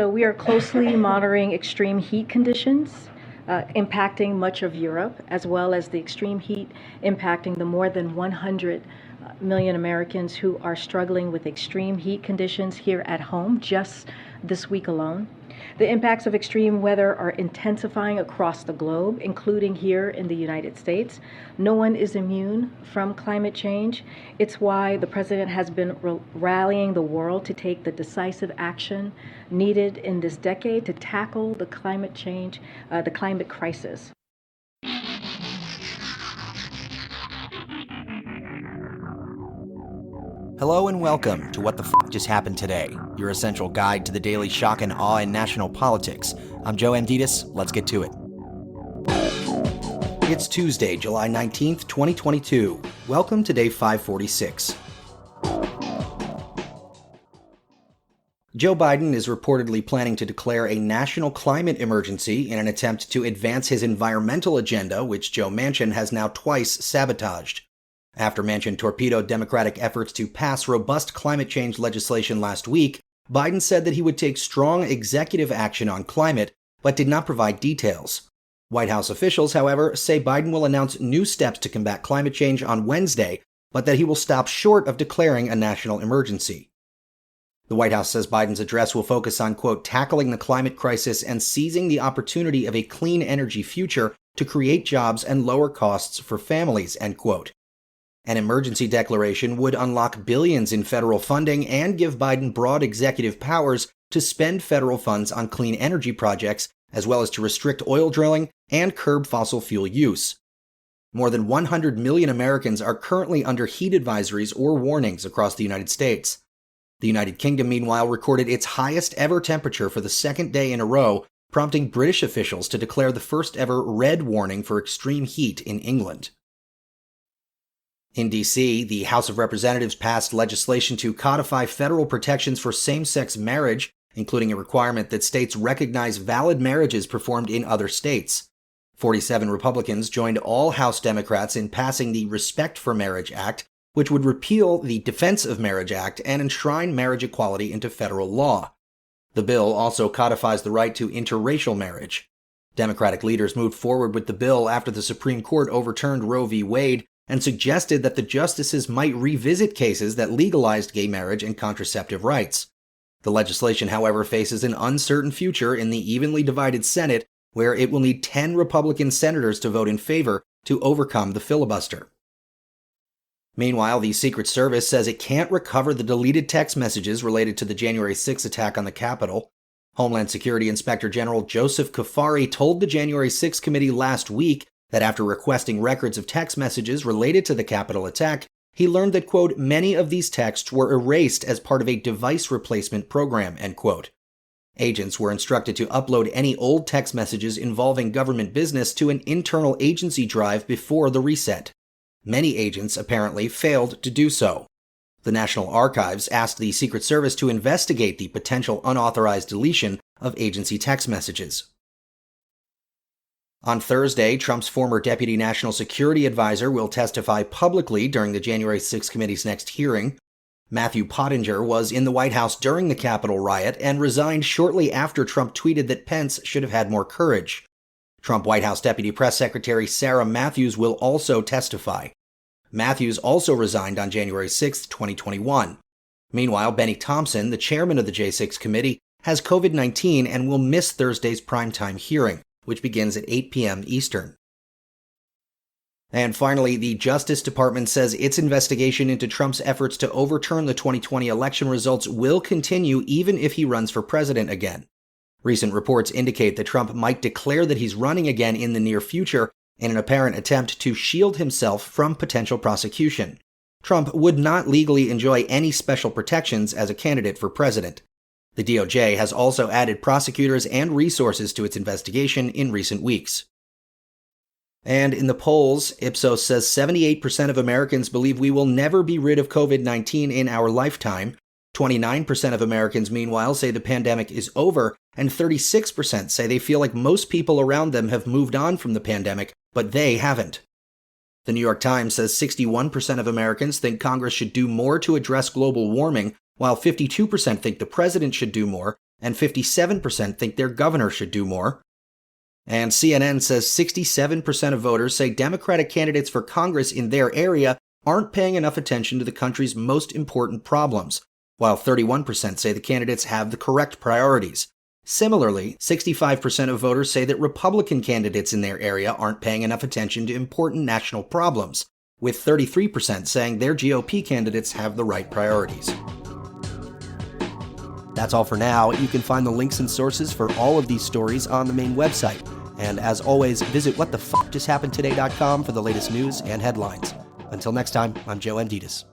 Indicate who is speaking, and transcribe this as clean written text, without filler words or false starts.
Speaker 1: So we are closely monitoring extreme heat conditions impacting much of Europe, as well as the extreme heat impacting the more than 100 million Americans who are struggling with extreme heat conditions here at home just this week alone. The impacts of extreme weather are intensifying across the globe, including here in the United States. No one is immune from climate change. It's why the president has been rallying the world to take the decisive action needed in this decade to tackle the climate change, the climate crisis.
Speaker 2: Hello and welcome to What the F*** Just Happened Today, your essential guide to the daily shock and awe in national politics. I'm Joe Manchin. Let's get to it. It's Tuesday, July 19th, 2022. Welcome to day 546. Joe Biden is reportedly planning to declare a national climate emergency in an attempt to advance his environmental agenda, which Joe Manchin has now twice sabotaged. After Manchin torpedoed Democratic efforts to pass robust climate change legislation last week, Biden said that he would take strong executive action on climate, but did not provide details. White House officials, however, say Biden will announce new steps to combat climate change on Wednesday, but that he will stop short of declaring a national emergency. The White House says Biden's address will focus on, quote, tackling the climate crisis and seizing the opportunity of a clean energy future to create jobs and lower costs for families, end quote. An emergency declaration would unlock billions in federal funding and give Biden broad executive powers to spend federal funds on clean energy projects, as well as to restrict oil drilling and curb fossil fuel use. More than 100 million Americans are currently under heat advisories or warnings across the United States. The United Kingdom, meanwhile, recorded its highest ever temperature for the second day in a row, prompting British officials to declare the first ever red warning for extreme heat in England. In D.C., the House of Representatives passed legislation to codify federal protections for same-sex marriage, including a requirement that states recognize valid marriages performed in other states. 47 Republicans joined all House Democrats in passing the Respect for Marriage Act, which would repeal the Defense of Marriage Act and enshrine marriage equality into federal law. The bill also codifies the right to interracial marriage. Democratic leaders moved forward with the bill after the Supreme Court overturned Roe v. Wade and suggested that the justices might revisit cases that legalized gay marriage and contraceptive rights. The legislation, however, faces an uncertain future in the evenly divided Senate, where it will need 10 Republican senators to vote in favor to overcome the filibuster. Meanwhile, the Secret Service says it can't recover the deleted text messages related to the January 6 attack on the Capitol. Homeland Security Inspector General Joseph Kafari told the January 6 committee last week that after requesting records of text messages related to the Capitol attack, he learned that, quote, many of these texts were erased as part of a device replacement program, end quote. Agents were instructed to upload any old text messages involving government business to an internal agency drive before the reset. Many agents apparently failed to do so. The National Archives asked the Secret Service to investigate the potential unauthorized deletion of agency text messages. On Thursday, Trump's former Deputy National Security Advisor will testify publicly during the January 6 committee's next hearing. Matthew Pottinger was in the White House during the Capitol riot and resigned shortly after Trump tweeted that Pence should have had more courage. Trump White House Deputy Press Secretary Sarah Matthews will also testify. Matthews also resigned on January 6, 2021. Meanwhile, Benny Thompson, the chairman of the J6 committee, has COVID-19 and will miss Thursday's primetime hearing, which begins at 8 p.m. Eastern. And finally, the Justice Department says its investigation into Trump's efforts to overturn the 2020 election results will continue even if he runs for president again. Recent reports indicate that Trump might declare that he's running again in the near future in an apparent attempt to shield himself from potential prosecution. Trump would not legally enjoy any special protections as a candidate for president. The DOJ has also added prosecutors and resources to its investigation in recent weeks. And in the polls, Ipsos says 78% of Americans believe we will never be rid of COVID-19 in our lifetime. 29% of Americans, meanwhile, say the pandemic is over, and 36% say they feel like most people around them have moved on from the pandemic, but they haven't. The New York Times says 61% of Americans think Congress should do more to address global warming, while 52% think the president should do more, and 57% think their governor should do more. And CNN says 67% of voters say Democratic candidates for Congress in their area aren't paying enough attention to the country's most important problems, while 31% say the candidates have the correct priorities. Similarly, 65% of voters say that Republican candidates in their area aren't paying enough attention to important national problems, with 33% saying their GOP candidates have the right priorities. That's all for now. You can find the links and sources for all of these stories on the main website. And as always, visit whatthefjusthappenedtoday.com for the latest news and headlines. Until next time, I'm Joe Amditas.